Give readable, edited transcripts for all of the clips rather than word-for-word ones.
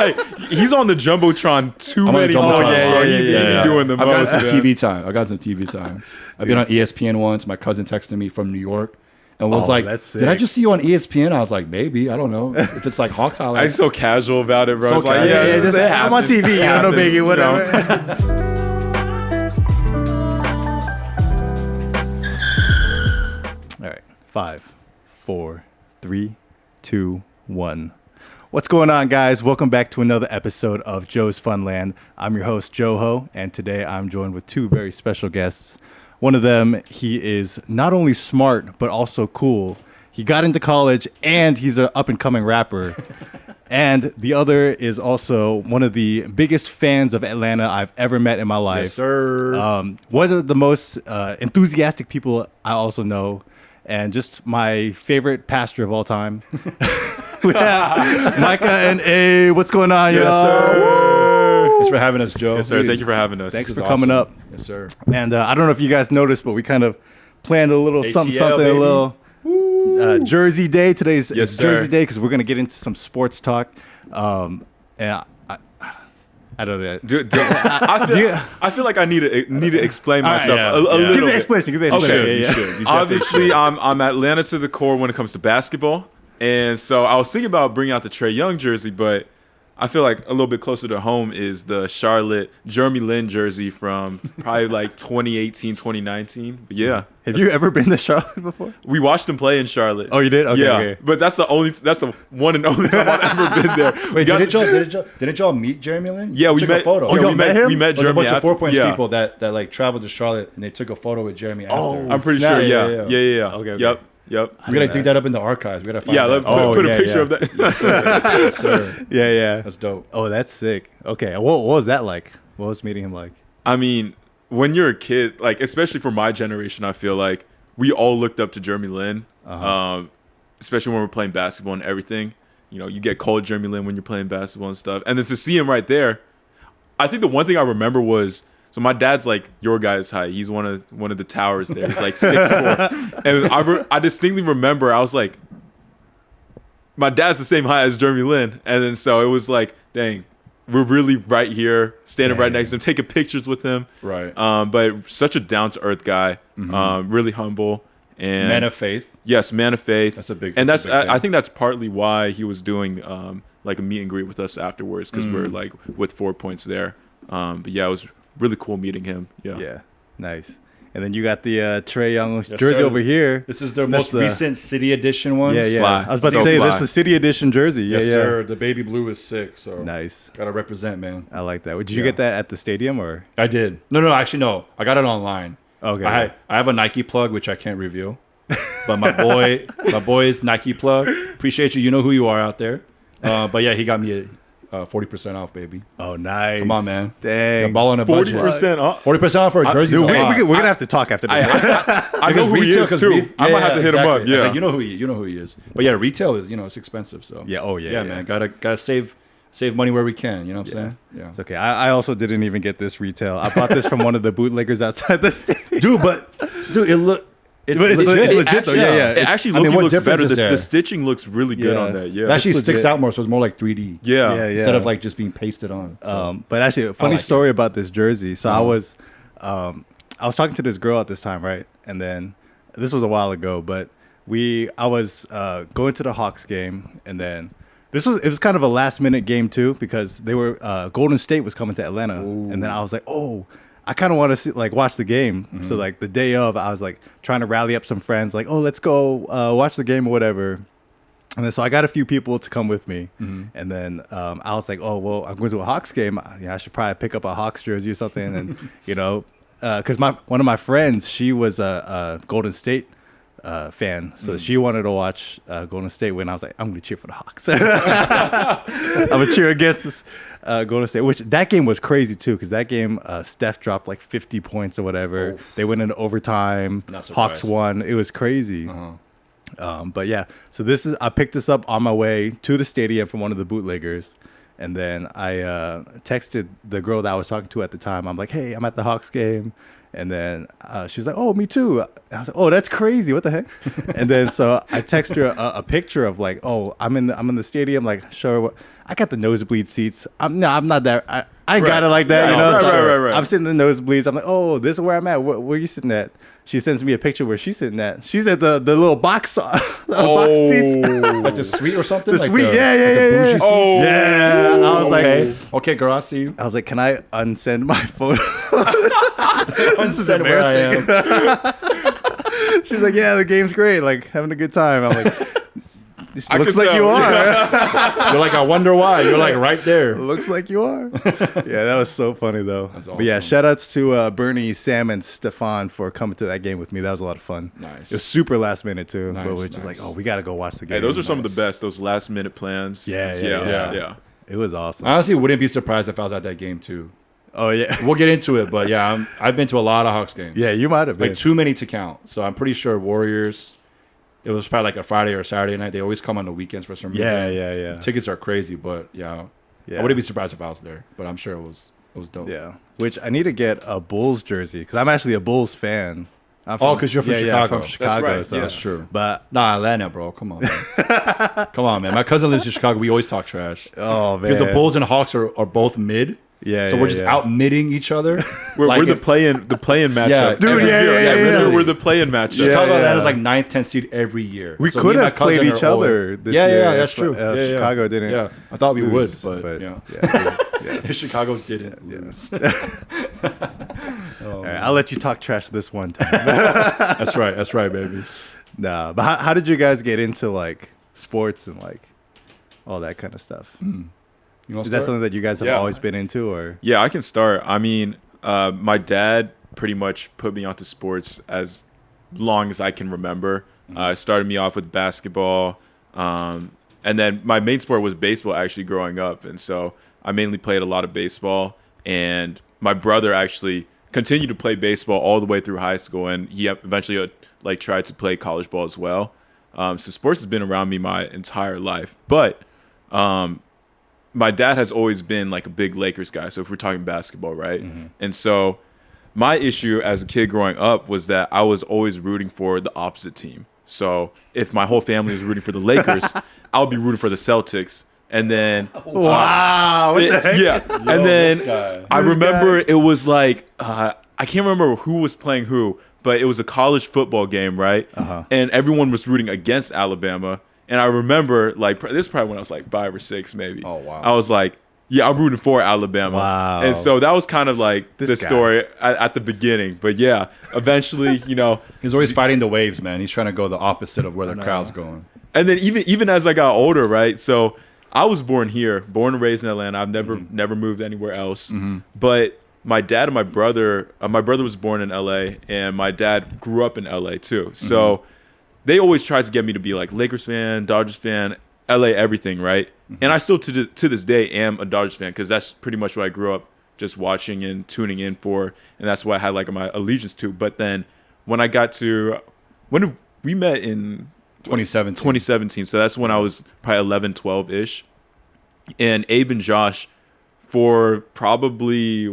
Hey, he's on the jumbotron I'm many times. Yeah. Doing the I've got most. some man. TV time. I got some TV time. I've been on ESPN once. My cousin texted me from New York and was like, that's "Did I sick. just see you on ESPN?" I was like, "Maybe. I don't know if it's like Hawks I'm highlights." so casual about it, bro. So It's like, casual. just I'm on TV. You know, no biggie, whatever. All right, 5, 4, 3, 2, 1. What's going on, guys? Welcome back to another episode of Joe's Funland. I'm your host, Joho, and today I'm joined with two very special guests. One of them, he is not only smart, but also cool. He got into college, and he's an up-and-coming rapper. And the other is also one of the biggest fans of Atlanta I've ever met in my life. Yes, sir. One of the most enthusiastic people I also know, and just my favorite pastor of all time. We have Micah and A. What's going on, Yes, y'all? sir. Thanks for having us, Joe. Yes, sir. Thank you for having us. Thanks This for is coming awesome. up. Yes, sir. And I don't know if you guys noticed, but we kind of planned a little something, baby. a little Jersey Day. Today's Yes, Jersey sir. Day because we're going to get into some sports talk. And I don't know. I feel like I need to explain All right, myself yeah. a little Give the bit. explanation. Give the Okay. explanation. You Yeah. should. You Obviously, I'm Atlanta to the core when it comes to basketball, and so I was thinking about bringing out the Trae Young jersey, but I feel like a little bit closer to home is the Charlotte Jeremy Lin jersey from probably like 2018, 2019. But yeah, Have you ever been to Charlotte before? we watched him play in Charlotte. Oh, you did? Okay, yeah, okay. but that's the one and only time I've ever been there. Wait, We got- didn't y'all meet Jeremy Lin? Yeah, we took met. a photo. Oh, yeah, y'all we met him? We met There was a Jeremy. bunch of 4 Points yeah. people that like traveled to Charlotte and they took a photo with Jeremy after. Oh, I'm pretty Snap. sure. Yeah, Yeah, yeah, yeah. Okay, okay. Yep. We gotta dig that up in the archives. We gotta find Yeah, that. put yeah, a picture yeah. of that. Yes, sir. Yeah. That's dope. Oh, that's sick. Okay. What was that like? What was meeting him like? I mean, when you're a kid, like especially for my generation, I feel like we all looked up to Jeremy Lin, especially when we're playing basketball and everything. You know, you get called Jeremy Lin when you're playing basketball and stuff, and then to see him right there, I think the one thing I remember was. So my dad's like your guy's height. He's one of the towers there. He's like 6'4", and I distinctly remember I was like, my dad's the same height as Jeremy Lin, and then so it was like, dang, we're really right here, standing right next to him, taking pictures with him. Right. But such a down to earth guy, really humble and Man of faith. Yes, man of faith. That's a big. And that's a big I thing. think that's partly why he was doing like a meet and greet with us afterwards because we're like with 4 Points there. But yeah, it was really cool meeting him. Yeah. Yeah. Nice. And then you got the Trae Young jersey sir. over here. This is the That's most the- recent City Edition one. Yeah. fly. I was about So to say, is fly. this the City Edition jersey? Yes, yeah. sir. The baby blue is sick. So Nice. gotta represent, man. I like that. Did you Yeah. get that at the stadium or? I did. No. Actually, no. I got it online. Okay. I have a Nike plug which I can't reveal, but my boy's Nike plug. Appreciate you. You know who you are out there. But yeah, he got me a 40% off, baby. Oh, nice. Come on, man. Dang. I'm balling a budget. 40% off. 40% off for a jersey. Dude, we're going to have to talk after this. I know who he is too. I might have to hit him up. It's Yeah. like, you know who he is. But yeah, retail is it's expensive. So Yeah, oh, yeah, yeah. man. Gotta save money where we can. You know what I'm saying? Yeah. It's okay. I also didn't even get this retail. I bought this from one of the bootleggers outside the stadium. Dude, it look. It's But it's legit though. Yeah. It actually I mean, what looks difference better. is there? The stitching looks really good Yeah. on that. Yeah. It actually It's sticks legit. out more, so it's more like 3D. Yeah. Instead of like just being pasted on. So. But actually, a funny like story about this jersey. So I was talking to this girl at this time, right? And then this was a while ago, but I was going to the Hawks game, and then it was kind of a last minute game too because they were Golden State was coming to Atlanta, and then I was like, oh. I kind of want to watch the game. So like the day of, I was like trying to rally up some friends, like, oh, let's go watch the game or whatever. And then so I got a few people to come with me, and then I was like, oh well, I'm going to a Hawks game. I should probably pick up a Hawks jersey or something, and because one of my friends, she was a Golden State fan, so she wanted to watch Golden State win. I was like, I'm going to cheer for the Hawks. I'm going to cheer against this Golden State, which that game was crazy too, because that game Steph dropped like 50 points or whatever. They went into overtime. Not surprised. Hawks won. It was crazy. But yeah, so I picked this up on my way to the stadium from one of the bootleggers. And then I texted the girl that I was talking to at the time. I'm like, hey, I'm at the Hawks game. And then she was like, "Oh, me too." I was like, "Oh, that's crazy! What the heck?" And then so I text her a picture of like, "Oh, I'm in the stadium. Like, show her what I got the nosebleed seats. I'm not that. I ain't got it like that. Right. You know, Right. I'm sitting in the nosebleeds. I'm like, oh, this is where I'm at. Where you sitting at?" She sends me a picture where she's sitting at. She's at the little box, box seats. Like the suite or something. The like suite, the, yeah. bougie seats? Oh. Yeah. I was like, okay, girl, I see you. I was like, can I unsend my photo? This is Unsend where I embarrassing. She's like, yeah, the game's great. Like, having a good time. I'm like, it I looks could like tell. you are. You're like, I wonder why. You're like right there. Looks like you are. Yeah, that was so funny though. That's But yeah, awesome. shout outs to Bernie, Sam, and Stefan for coming to that game with me. That was a lot of fun. Nice. It was super last minute too. Nice, But we're just nice. like, oh, we got to go watch the game. Hey, those are some of the best. Those last minute plans. Yeah. It was awesome. I honestly wouldn't be surprised if I was at that game too. Oh yeah. We'll get into it, but yeah, I've been to a lot of Hawks games. Yeah, you might have been. Like too many to count. So I'm pretty sure Warriors. It was probably like a Friday or Saturday night. They always come on the weekends for some reason. Yeah. Tickets are crazy, but yeah, Yeah. I wouldn't be surprised if I was there. But I'm sure it was dope. Yeah. Which I need to get a Bulls jersey because I'm actually a Bulls fan. I'm Oh, 'cause you're from I'm Chicago. from Chicago. right. So. Yeah. That's true. But Nah, Atlanta, bro. Come on, man. Come on, man. My cousin lives in Chicago. We always talk trash oh man, because the Bulls and Hawks are both mid. Yeah. So we're just out midding each other. We're Like the if- play-in matchup. Yeah, Dude, every yeah, year. yeah, yeah. We're the play-in matchup. Yeah. Chicago Atlanta's like 9th, 10th seed every year. We So could me and my have played cousin each are always- other this yeah, year. Yeah, that's if, true. Chicago didn't. Yeah, I thought we lose, would, but, yeah. Chicago didn't lose. All right, I'll let you talk trash this one time. That's right, baby. Nah, but how did you guys get into like sports and like all that kind of stuff? You want Is that something that you guys have Yeah. always been into, or? Yeah, I can start. I mean, my dad pretty much put me onto sports as long as I can remember. Started me off with basketball, and then my main sport was baseball actually growing up, and so I mainly played a lot of baseball. And my brother actually continued to play baseball all the way through high school, and he eventually like tried to play college ball as well. So sports has been around me my entire life, but my dad has always been like a big Lakers guy. So if we're talking basketball, right? Mm-hmm. And so my issue as a kid growing up was that I was always rooting for the opposite team. So if my whole family was rooting for the Lakers, I would be rooting for the Celtics. And then Wow! What the heck? yeah, and then this guy. I This remember guy. it was like I can't remember who was playing who, but it was a college football game, right? And everyone was rooting against Alabama. And I remember, like, this is probably when I was like 5 or 6, maybe. Oh, wow. I was like, yeah, I'm rooting for Alabama. Wow. And so that was kind of like This the guy. story at the beginning. But yeah, eventually, He's always fighting the waves, man. He's trying to go the opposite of where the crowd's going. and then even as I got older, right? So I was born here, born and raised in Atlanta. I've never moved anywhere else. But my dad and my brother was born in LA, and my dad grew up in LA too. So they always tried to get me to be like Lakers fan, Dodgers fan, LA everything, right? And I still to this day am a Dodgers fan because that's pretty much what I grew up just watching and tuning in for, and that's what I had like my allegiance to. But then when I got to we met in 2017. so that's when I was probably 11, 12-ish. And Abe and Josh, for probably,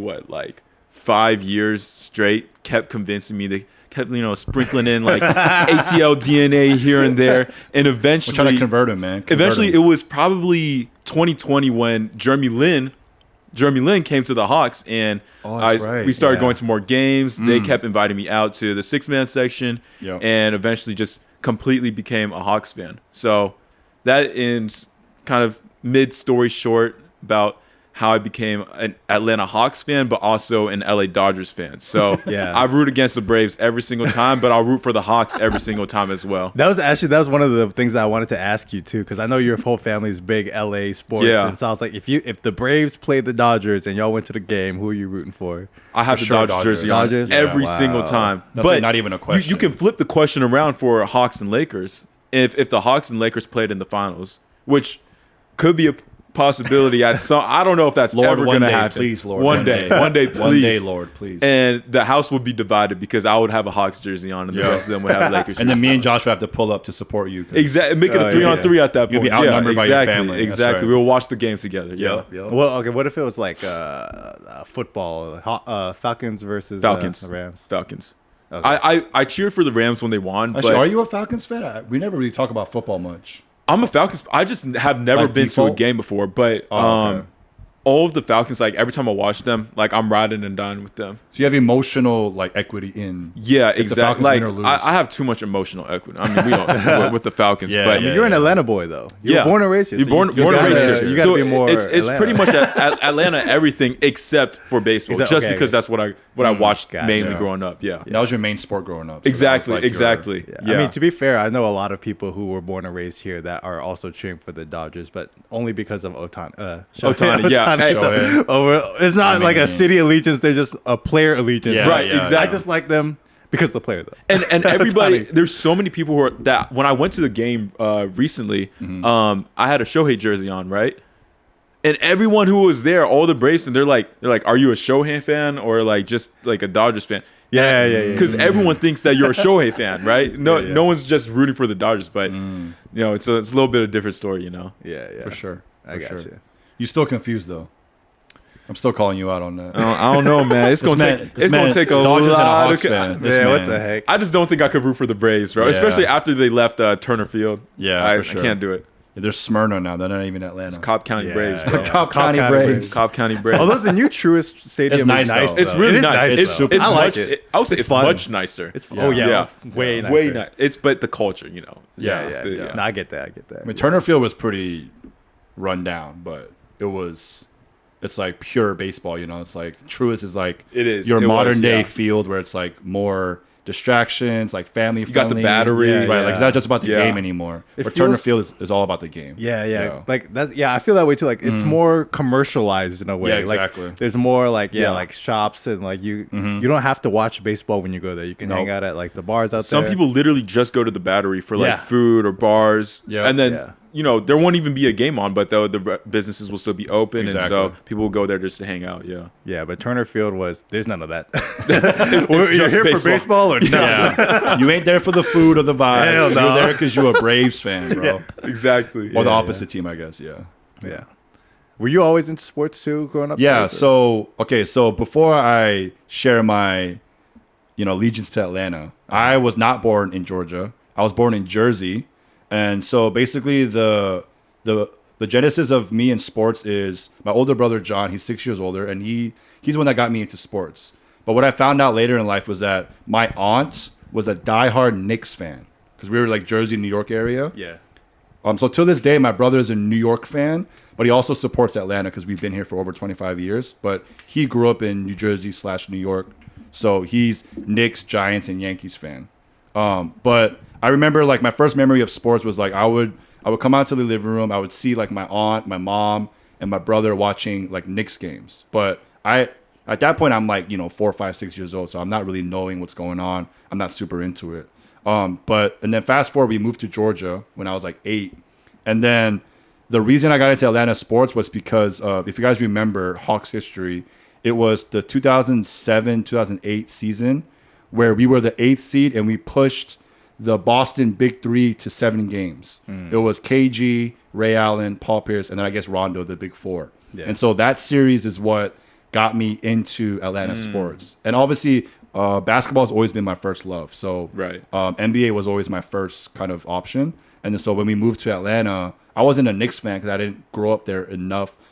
5 years straight, kept convincing me. They kept, sprinkling in, like, ATL DNA here and there. And We're eventually... trying to convert him, man. Eventually, it was probably 2020 when Jeremy Lin came to the Hawks, and that's right. we started Yeah. going to more games. They kept inviting me out to the 6-man section, Yep. and eventually just completely became a Hawks fan. So that ends kind of mid-story short about how I became an Atlanta Hawks fan, but also an LA Dodgers fan. So Yeah. I root against the Braves every single time, but I'll root for the Hawks every single time as well. That was one of the things that I wanted to ask you too, because I know your whole family's big LA sports, Yeah. and so I was like, if the Braves played the Dodgers and y'all went to the game, who are you rooting for? I have For the sure, Dodgers jersey Dodgers. on every Yeah. single Wow. time. That's but like not even a question. You can flip the question around for Hawks and Lakers. If the Hawks and Lakers played in the finals, which could be possibility at some. I don't know if that's Lord, ever one going to day, happen. please, Lord. One day, please. One day, Lord, please. And the house would be divided because I would have a Hawks jersey on, and the rest of them would have Lakers. And then me and Josh would have to pull up to support you. Exactly, make it a 3-on-3 at that point. You'll be outnumbered by your family. Exactly. Right. We'll watch the game together. Yeah. Yep. Well, okay. What if it was like football, Falcons versus Rams? Falcons. Okay. I cheered for the Rams when they won. Actually, but are you a Falcons fan? We never really talk about football much. I'm a Falcons. I just have never Like been default? to a game before, but Okay. all of the Falcons, like every time I watch them, like I'm riding and dying with them. So you have emotional like equity in. Yeah, the exactly. Falcons Like win or lose. I have too much emotional equity. I mean, we don't with the Falcons, Yeah, but yeah, You're an Atlanta boy, though. You yeah, were born and raised here. You're so born and gotta- raised here. You got to So be more. It's Atlanta. pretty much at Atlanta everything except for baseball, Except- just okay, because okay. that's what I watched Gotcha. mainly growing up. Yeah, That was your main sport growing up. So exactly, that was, like, exactly. Yeah. I mean, to be fair, I know a lot of people who were born and raised here that are also cheering for the Dodgers, but only because of Otani. Ohtani, yeah. Hey, Shohei. Oh, well, it's not like a city allegiance; they're just a player allegiance. Yeah, Right, yeah, exactly. I just like them because of the player, though. and everybody, Ohtani. there's so many people who are that. When I went to the game recently, I had a Shohei jersey on, right? And everyone who was there, all the Braves, and they're like, are you a Shohei fan or like just like a Dodgers fan? Yeah. Because everyone thinks that you're a Shohei fan, right? No, Yeah. no one's just rooting for the Dodgers, but you know, it's a little bit of a different story, you know. Yeah. For sure. I got you. You still confused though. I'm still calling you out on that. I don't know, man. It's gonna take a Dodgers and a lot. Hawks Of, fan. This Yeah, what man. the heck? I just don't think I could root for the Braves, bro. Yeah. Especially after they left Turner Field. Yeah, I for sure. can't do it. They're Smyrna now. They're not even Atlanta. Cobb County Yeah. Braves, Yeah. bro. Cobb County County Braves. Braves. Cobb County Braves. Although the new Truist Stadium It's nice, is nice, though. It's though. really It is nice. though. It's super. I like much, it. I would say It's it's fun. much nicer. It's Yeah. oh yeah, Yeah. way nicer. way nice. It's but the culture, you know. Yeah, It's the- yeah. No, I get that. I mean, Turner Field was pretty run down, but it's like pure baseball, you know. It's like Truist is like It is. your It was, modern day yeah. field where it's like more distractions, like family. You got the friendly, battery. Yeah, right? yeah. Like it's not just about the Yeah. game anymore. It But Turner feels- Field is all about the game. Yeah. Like that's I feel that way too. Like it's more commercialized in a way. Yeah, exactly. Like there's more like Yeah. like shops and like you don't have to watch baseball when you go there. You can hang out at like the bars out Some there. people literally just go to the Battery for like Yeah. food or bars, Yeah. and then Yeah. you know there won't even be a game on, but the businesses will still be open, and so Exactly. people will go there just to hang out. Yeah, Yeah, but Turner Field was there's none of that. It's You're just here baseball. for baseball or no? Yeah, you ain't there for the food or the vibe. Hell no. You're there because you're a Braves fan, bro, exactly. or the Yeah, opposite team, I guess. Yeah. Yeah. Were you always into sports too growing up? Yeah. Like, So before I share my, allegiance to Atlanta, I was not born in Georgia. I was born in Jersey, and so basically the genesis of me in sports is my older brother John. He's 6 years older, and he's the one that got me into sports. But what I found out later in life was that my aunt was a diehard Knicks fan because we were like Jersey, New York area. yeah. So till this day, my brother is a New York fan, but he also supports Atlanta because we've been here for over 25 years. But he grew up in New Jersey / New York, so he's Knicks, Giants, and Yankees fan. But I remember like my first memory of sports was like I would come out to the living room, I would see like my aunt, my mom, and my brother watching like Knicks games. But at that point I'm like 4, 5, 6 years old, so I'm not really knowing what's going on. I'm not super into it. And then fast forward, we moved to Georgia when I was like 8. And then the reason I got into Atlanta sports was because if you guys remember Hawks history, it was the 2007-2008 season where we were the 8th seed and we pushed the Boston Big Three to 7 games. It was KG, Ray Allen, Paul Pierce, and then I guess Rondo, the Big Four. Yeah. And so that series is what got me into Atlanta sports. And obviously, basketball has always been my first love. So Right. NBA was always my first kind of option. And then so when we moved to Atlanta, I wasn't a Knicks fan because I didn't grow up there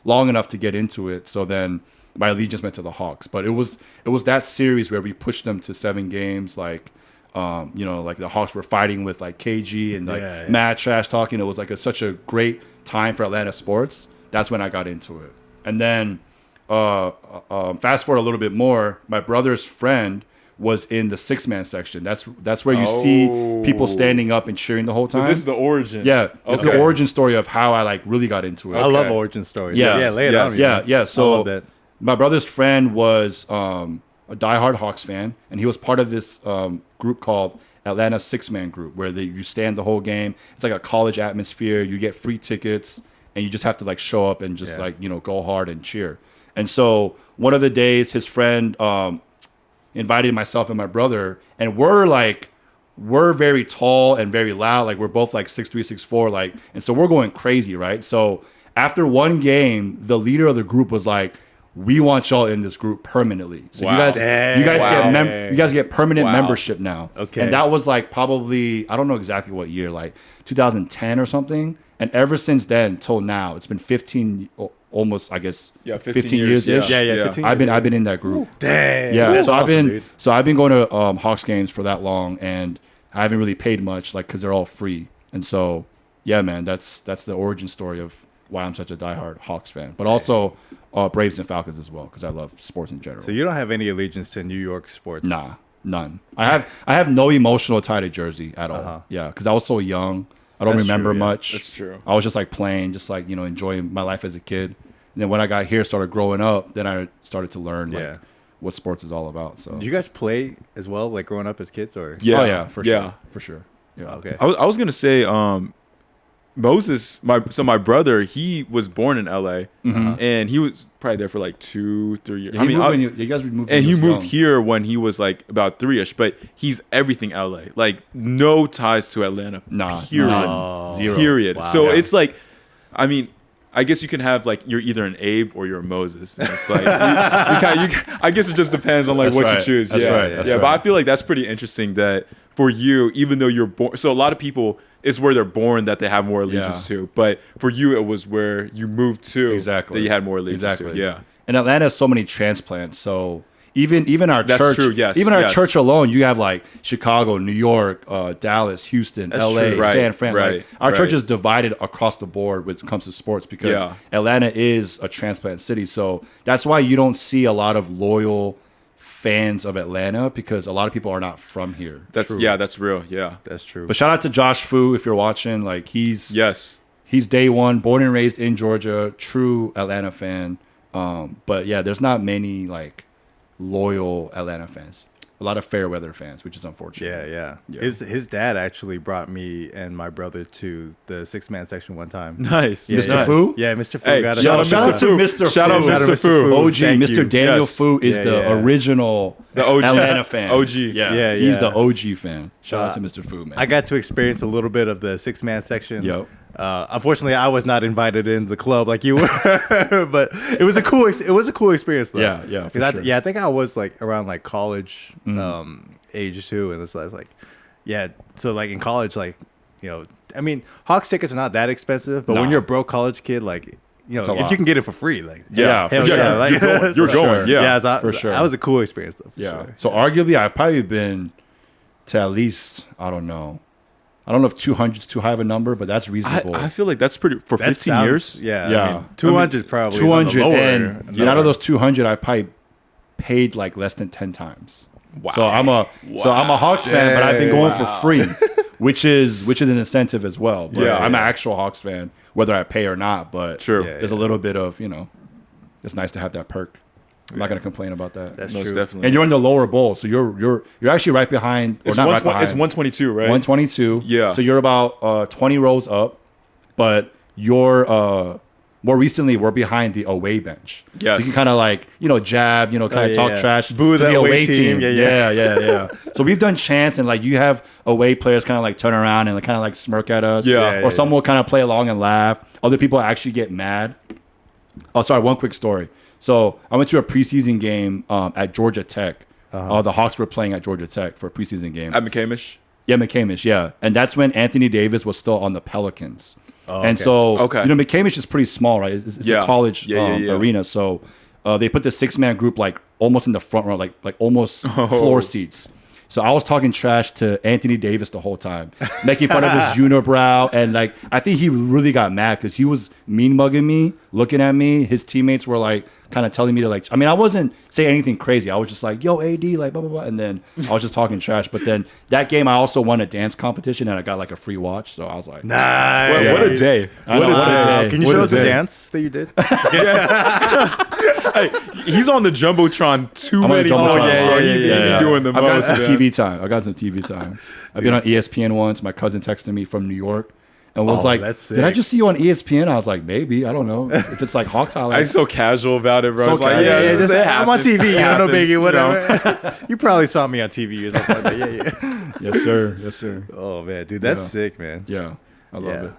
long enough to get into it. So then my allegiance went to the Hawks. But it was that series where we pushed them to 7 games, like like the Hawks were fighting with like KG and like Yeah. mad trash talking. It was like such a great time for Atlanta sports. That's when I got into it. And then fast forward a little bit more, my brother's friend was in the 6-man section. That's where you see people standing up and cheering the whole So time. this is the origin. Yeah, it's the Okay. origin story of how I like really got into it. I love origin stories. Yes. Yeah, lay it Yes. on me. Yeah. I So love that. my brother's friend was a diehard Hawks fan, and he was part of this group called Atlanta 6-man group, where you stand the whole game. It's like a college atmosphere. You get free tickets, and you just have to like show up and just like, you know, go hard and cheer. And so one of the days his friend invited myself and my brother, and we're very tall and very loud. Like we're both like 6'3", 6'4", like, and so we're going crazy, right? So after one game, the leader of the group was like, we want y'all in this group permanently. So you guys get permanent membership now. Okay. And that was like probably, I don't know exactly what year, like 2010 or something. And ever since then till now, it's been 15 almost, I guess, 15 years ish. Yeah, 15 I've been in that group. Dang. Yeah, That's so awesome, I've been going to Hawks games for that long, and I haven't really paid much, like, because they're all free. And so, yeah, man, that's the origin story of why I'm such a diehard Hawks fan, but also Braves and Falcons as well, because I love sports in general. So you don't have any allegiance to New York sports? Nah, none. I have no emotional tie to Jersey at all. Yeah, because I was so young. I don't remember much. That's true. I was just like playing, just like, you know, enjoying my life as a kid. And then when I got here, started growing up, then I started to learn like what sports is all about. So Did you guys play as well, like growing up as kids, or? Yeah. Oh yeah, for sure. Yeah. Okay. I was gonna say, Moses, my brother, he was born in LA, and he was probably there for like 2-3 years. Yeah, you guys moved, and he moved here when he was like about 3ish. But he's everything LA, like no ties to Atlanta. Nah, period, none. Zero. period. Wow. So it's like, I mean, I guess you can have like you're either an Abe or you're a Moses. And it's like I guess it just depends on like That's what right. you choose. That's yeah, right. That's But right. I feel like that's pretty interesting that for you, even though you're born, so a lot of people, it's where they're born that they have more allegiance to. But for you, it was where you moved to that you had more allegiance to. Yeah. And Atlanta has so many transplants. So even our That's church, true, yes, even our yes. church alone, you have like Chicago, New York, Dallas, Houston, That's LA, true. Right, San Fran. right, Like, our right. church is divided across the board when it comes to sports because Atlanta is a transplant city. So that's why you don't see a lot of loyal fans of Atlanta, because a lot of people are not from here. That's real. Yeah. That's true. But shout out to Josh Fu if you're watching. Like he's day one, born and raised in Georgia, true Atlanta fan. But yeah, there's not many like loyal Atlanta fans. A lot of fair weather fans, which is unfortunate. Yeah. His dad actually brought me and my brother to the 6-man section one time. Nice. Yeah, Mr. Fu? Yeah, Mr. Fu Hey, got shout us. out to Mr. Fu. Shout out Mr. Fu. OG, Thank Mr. you. Daniel Yes. Fu is the original The OG. Atlanta fan. OG. Yeah, he's the OG fan. Shout out to Mr. Fu, man. I got to experience a little bit of the 6-man section. Yep. Unfortunately, I was not invited into the club like you were, but it was a cool experience though. Yeah, for sure. I think I was like around like college age too, and it's like, so like in college, like, you know, I mean, Hawks tickets are not that expensive, but when you're a broke college kid, like, you know, if you can get it for free, like, Yeah, hell for sure. yeah, like, You're going. Yeah. so for sure. That was a cool experience though. For Yeah. sure. So arguably, I've probably been to at least, I don't know if 200 is too high of a number, but that's reasonable. I feel like that's pretty for That 15 sounds- years. Yeah, Yeah. I mean, 200 probably 200 on the lower, and out of those 200, I probably paid like less than 10 times. Wow. So I'm a Hawks fan, but I've been going for free, which is an incentive as well. But I'm an actual Hawks fan, whether I pay or not. But True. there's a little bit of, you know, it's nice to have that perk. I'm not gonna complain about that. That's Most true. definitely. And you're in the lower bowl, so you're actually right behind. Or it's not right behind. It's 122, right? 122. Yeah. So you're about 20 rows up, but you're more recently we're behind the away bench. Yes. So you can kind of like, you know, jab, you know, kind of talk trash Boo to the the away away team. team. Yeah. So we've done chants, and like you have away players kind of like turn around and like kind of like smirk at us. Yeah. Or some will kind of play along and laugh. Other people actually get mad. Oh, sorry. One quick story. So I went to a preseason game at Georgia Tech. The Hawks were playing at Georgia Tech for a preseason game. At McCamish. Yeah, McCamish, yeah. And that's when Anthony Davis was still on the Pelicans. Oh, and okay. so, Okay. you know, McCamish is pretty small, right? It's a college arena. So they put the 6-man group like almost in the front row, like almost floor seats. So I was talking trash to Anthony Davis the whole time, making fun of his unibrow. And like, I think he really got mad because he was mean mugging me, looking at me. His teammates were like kind of telling me to like, I mean, I wasn't saying anything crazy. I was just like, yo, AD, like blah, blah, blah. And then I was just talking trash. But then that game, I also won a dance competition and I got like a free watch. So I was like, Nice. What a day. I know, What a day. Can you What show a us the day. dance that you did? Hey, he's on the Jumbotron too I'm on the many Jumbotron. times. Yeah, bro. yeah, He yeah. be doing the I've got most. some man. TV time. I got some TV time. I've been on ESPN once. My cousin texted me from New York, and was Oh, like, that's "Did I sick. just see you on ESPN?" I was like, "Maybe, I don't know if it's like Hawks I'm highlights." so casual about it, bro. So It's like, casual. yeah, just, it I'm on happens. TV, It no happens, biggie, you know? whatever. You probably saw me on TV or something like that. Yeah. Yes, sir. Yes, sir. Oh man, dude, that's Yeah. sick, man. Yeah, I love it.